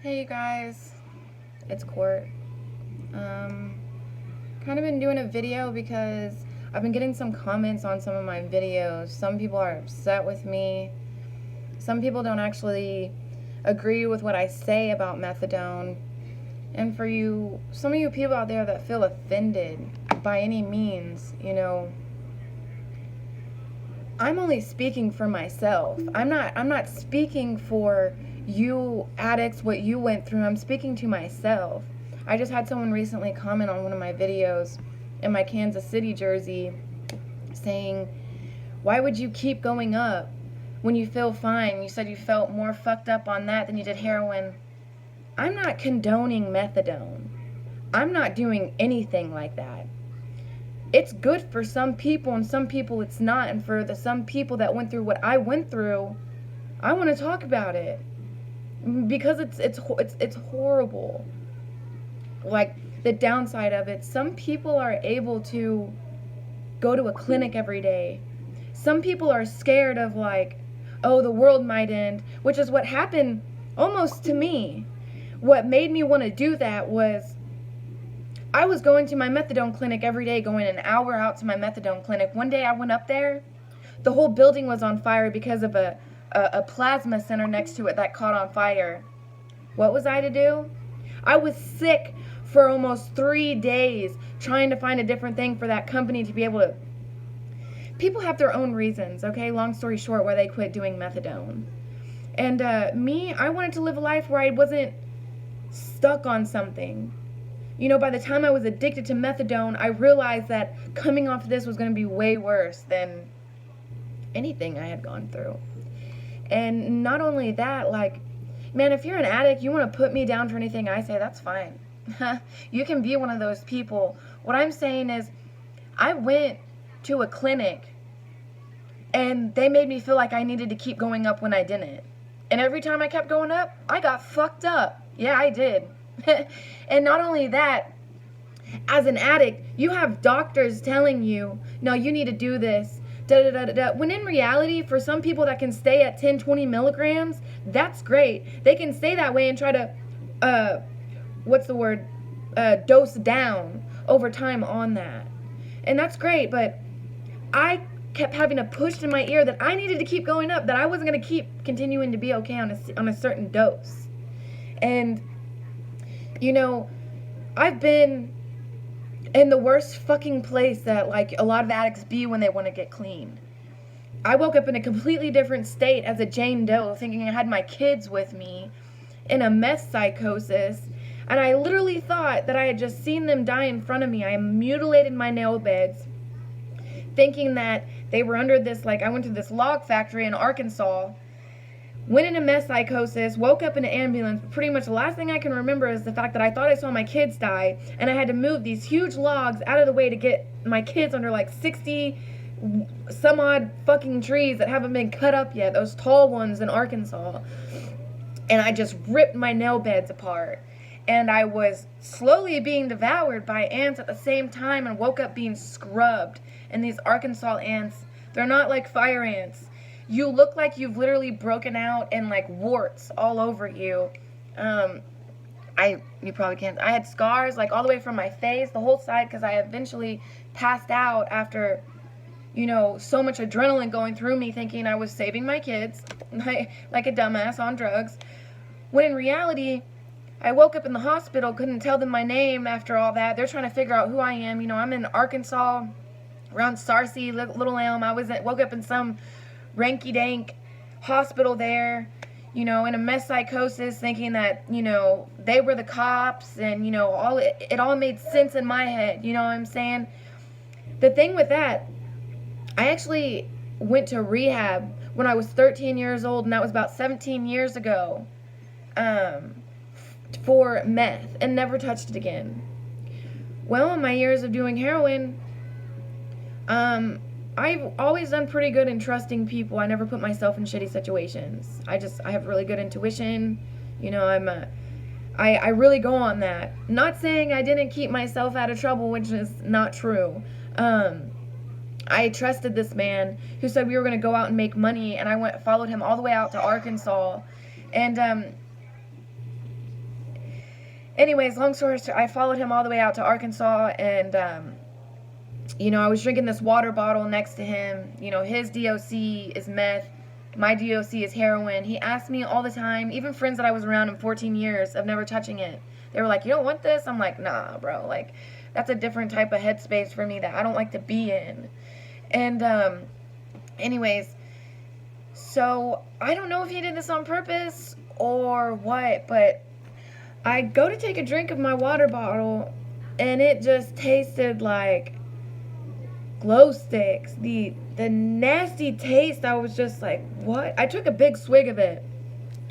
Hey you guys, it's Court. Kind of been doing a video because I've been getting some comments on some of my videos. Some people are upset with me. Some people don't actually agree with what I say about methadone. And for you, some of you people out there that feel offended by any means, I'm only speaking for myself. I'm not speaking for you addicts, what you went through. I'm speaking to myself. I just had someone recently comment on one of my videos in my Kansas City jersey saying, "Why would you keep going up when you feel fine? You said you felt more fucked up on that than you did heroin." I'm not condoning methadone. I'm not doing anything like that. It's good for some people and some people it's not, and for the some people that went through what I went through, I want to talk about it because it's horrible. Like, the downside of it, some people are able to go to a clinic every day. Some people are scared of, like, oh, the world might end, which is what happened almost to me. What made me want to do that was I was going to my methadone clinic every day, going an hour out to my methadone clinic. One day I went up there, the whole building was on fire because of a plasma center next to it that caught on fire. What was I to do? I was sick for almost 3 days trying to find a different thing for that company to be able to. People have their own reasons, okay? Long story short, why they quit doing methadone. And me, I wanted to live a life where I wasn't stuck on something. By the time I was addicted to methadone, I realized that coming off of this was going to be way worse than anything I had gone through. And not only that, like, man, if you're an addict, you want to put me down for anything I say, that's fine. You can be one of those people. What I'm saying is, I went to a clinic and they made me feel like I needed to keep going up when I didn't. And every time I kept going up, I got fucked up. Yeah, I did. And not only that, as an addict, you have doctors telling you, no, you need to do this, da da da da da. When in reality, for some people that can stay at 10, 20 milligrams, that's great. They can stay that way and try to, dose down over time on that. And that's great, but I kept having to push in my ear that I needed to keep going up, that I wasn't going to keep continuing to be okay on a certain dose. And I've been in the worst fucking place that, like, a lot of addicts be when they want to get clean. I woke up in a completely different state as a Jane Doe, thinking I had my kids with me in a meth psychosis, and I literally thought that I had just seen them die in front of me. I mutilated my nail beds, thinking that they were under this, like, I went to this log factory in Arkansas, went into meth psychosis, woke up in an ambulance. Pretty much the last thing I can remember is the fact that I thought I saw my kids die, and I had to move these huge logs out of the way to get my kids under like 60 some odd fucking trees that haven't been cut up yet, those tall ones in Arkansas. And I just ripped my nail beds apart. And I was slowly being devoured by ants at the same time, and woke up being scrubbed. And these Arkansas ants, they're not like fire ants. You look like you've literally broken out in, like, warts all over you. You probably can't. I had scars, like, all the way from my face, the whole side, because I eventually passed out after, so much adrenaline going through me, thinking I was saving my kids, like a dumbass on drugs. When in reality, I woke up in the hospital, couldn't tell them my name after all that. They're trying to figure out who I am. I'm in Arkansas, around Sarcy, Little Elm. Woke up in some ranky-dank hospital there, in a meth psychosis, thinking that, they were the cops, and, it all made sense in my head, you know what I'm saying? The thing with that, I actually went to rehab when I was 13 years old, and that was about 17 years ago, for meth, and never touched it again. Well, in my years of doing heroin, I've always done pretty good in trusting people. I never put myself in shitty situations. I have really good intuition. I really go on that. Not saying I didn't keep myself out of trouble, which is not true. I trusted this man who said we were going to go out and make money, and I followed him all the way out to Arkansas. And Anyways, long story short, I followed him all the way out to Arkansas, and you know, I was drinking this water bottle next to him. You know, his DOC is meth. My DOC is heroin. He asked me all the time, even friends that I was around in 14 years of never touching it. They were like, you don't want this? I'm like, nah, bro. Like, that's a different type of headspace for me that I don't like to be in. And, anyways, so I don't know if he did this on purpose or what, but I go to take a drink of my water bottle, and it just tasted like glow sticks. The nasty taste, I was just like, what? I took a big swig of it,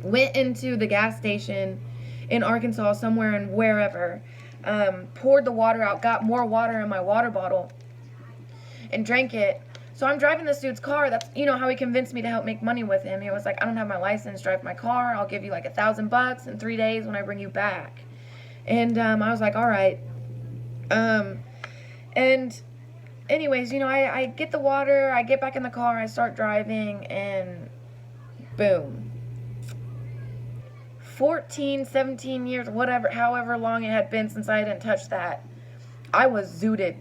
went into the gas station in Arkansas, somewhere and wherever, poured the water out, got more water in my water bottle, and drank it. So I'm driving this dude's car. That's, you know, how he convinced me to help make money with him. He was like, I don't have my license, drive my car. I'll give you like $1,000 in 3 days when I bring you back. And I was like, all right. And anyways, you know, I get the water, I get back in the car, I start driving, and boom. 14, 17 years, whatever, however long it had been since I didn't touch that, I was zooted.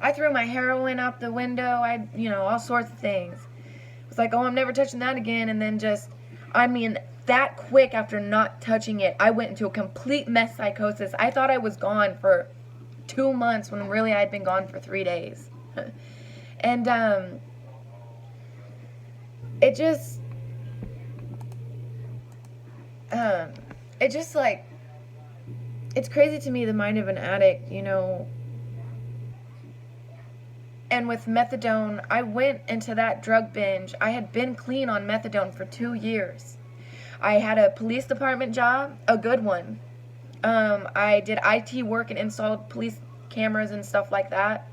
I threw my heroin out the window, you know, all sorts of things. It was like, oh, I'm never touching that again, and then just, I mean, that quick after not touching it, I went into a complete meth psychosis. I thought I was gone for 2 months when really I'd been gone for 3 days. And it just like, it's crazy to me, the mind of an addict, you know. And with methadone, I went into that drug binge. I had been clean on methadone for 2 years. I had a police department job, a good one. I did IT work and installed police cameras and stuff like that.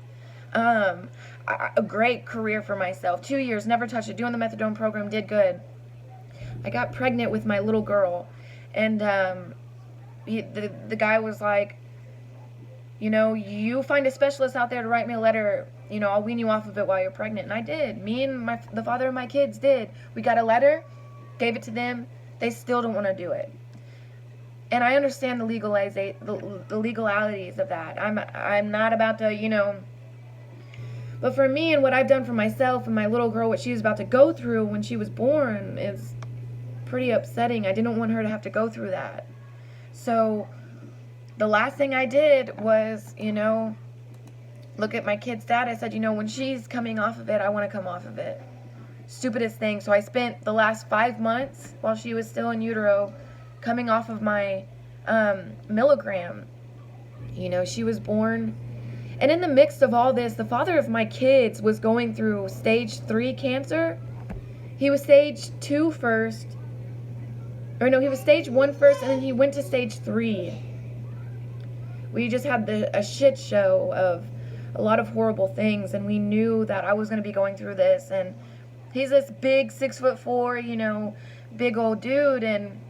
A great career for myself. 2 years, never touched it. Doing the methadone program, did good. I got pregnant with my little girl, and the guy was like, you know, you find a specialist out there to write me a letter. You know, I'll wean you off of it while you're pregnant. And I did. Me and the father of my kids did. We got a letter, gave it to them. They still don't want to do it. And I understand the legalities of that. I'm not about to, you know. But for me and what I've done for myself and my little girl, what she was about to go through when she was born, is pretty upsetting. I didn't want her to have to go through that. So the last thing I did was, you know, look at my kid's dad. I said, you know, when she's coming off of it, I want to come off of it. Stupidest thing. So I spent the last 5 months while she was still in utero coming off of my milligram. You know, she was born. And in the mix of all this, the father of my kids was going through stage 3 cancer. He was stage 2 first. Or no, he was stage 1 first, and then he went to stage 3. We just had a shit show of a lot of horrible things, and we knew that I was going to be going through this. And he's this big 6'4", you know, big old dude, and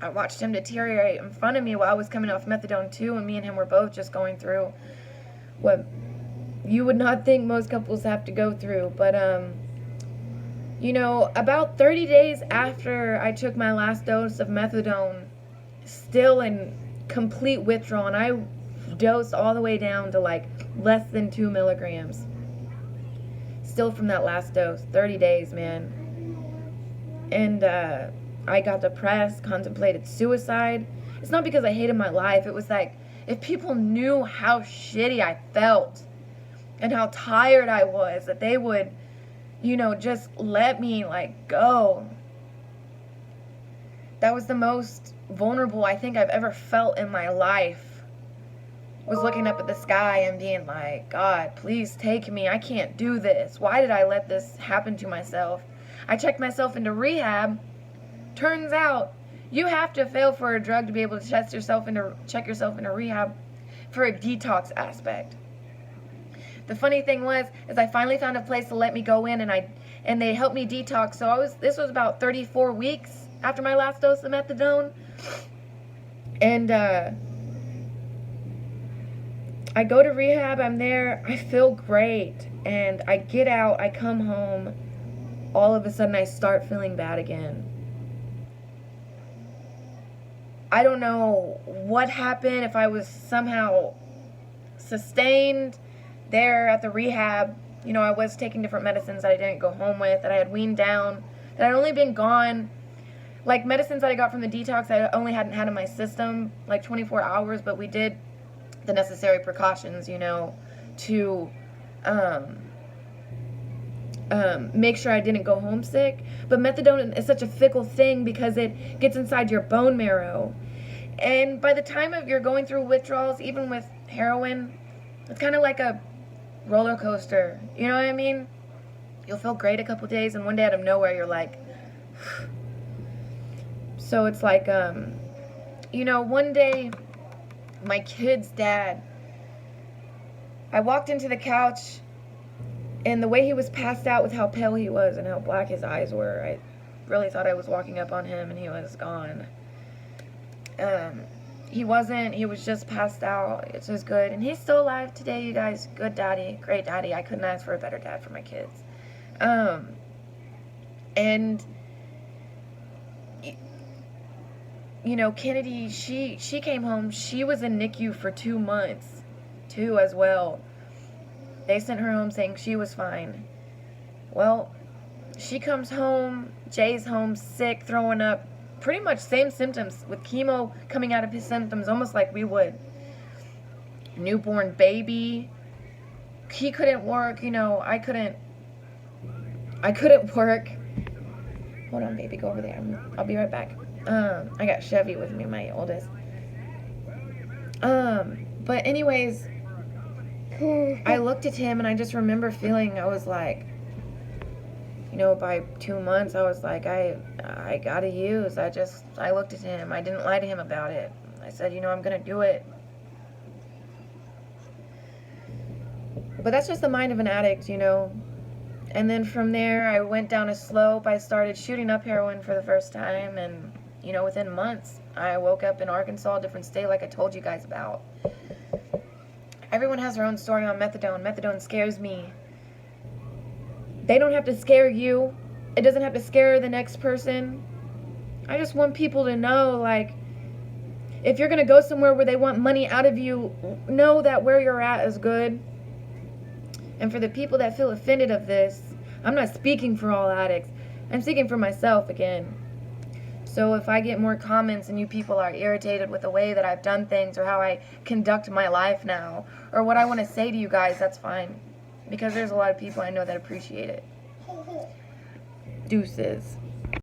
I watched him deteriorate in front of me while I was coming off methadone too, and me and him were both just going through what you would not think most couples have to go through. But you know, about 30 days after I took my last dose of methadone, still in complete withdrawal, and I dosed all the way down to like less than 2 milligrams. Still from that last dose, 30 days, man. And I got depressed, contemplated suicide. It's not because I hated my life. It was like, if people knew how shitty I felt and how tired I was, that they would, you know, just let me like go. That was the most vulnerable I think I've ever felt in my life. Was looking up at the sky and being like, God, please take me. I can't do this. Why did I let this happen to myself? I checked myself into rehab. Turns out you have to fail for a drug to be able to check yourself into rehab for a detox aspect. The funny thing was, is I finally found a place to let me go in, and they helped me detox. So this was about 34 weeks after my last dose of methadone. And I go to rehab, I'm there, I feel great, and I get out, I come home, all of a sudden I start feeling bad again. I don't know what happened, if I was somehow sustained there at the rehab. You know, I was taking different medicines that I didn't go home with, that I had weaned down, that I'd only been gone, like medicines that I got from the detox I only hadn't had in my system like 24 hours, but we did the necessary precautions, you know, to make sure I didn't go homesick. But methadone is such a fickle thing because it gets inside your bone marrow. And by the time of you're going through withdrawals, even with heroin, it's kind of like a roller coaster. You know what I mean? You'll feel great a couple days, and one day out of nowhere, you're like... So it's like, you know, one day, my kid's dad, I walked into the couch, and the way he was passed out with how pale he was and how black his eyes were, I really thought I was walking up on him and he was gone. He wasn't, he was just passed out. It's just good. And he's still alive today, you guys. Good daddy, great daddy. I couldn't ask for a better dad for my kids. And, you know, Kennedy, she came home. She was in NICU for 2 months, too, as well. They sent her home saying she was fine. Well, she comes home, Jay's home sick, throwing up, pretty much same symptoms, with chemo coming out of his symptoms, almost like we would. Newborn baby. He couldn't work, you know, I couldn't work. Hold on, baby, go over there. I'll be right back. I got Chevy with me, my oldest. But anyways, I looked at him and I just remember feeling, I was like, you know, by 2 months, I was like, I gotta use. I looked at him. I didn't lie to him about it. I said, you know, I'm gonna do it. But that's just the mind of an addict, you know. And then from there, I went down a slope. I started shooting up heroin for the first time. And, you know, within months, I woke up in Arkansas, a different state, like I told you guys about. Everyone has their own story on methadone. Methadone scares me. They don't have to scare you. It doesn't have to scare the next person. I just want people to know, like, if you're going to go somewhere where they want money out of you, know that where you're at is good. And for the people that feel offended of this, I'm not speaking for all addicts. I'm speaking for myself again. So if I get more comments and you people are irritated with the way that I've done things or how I conduct my life now or what I want to say to you guys, that's fine. Because there's a lot of people I know that appreciate it. Deuces.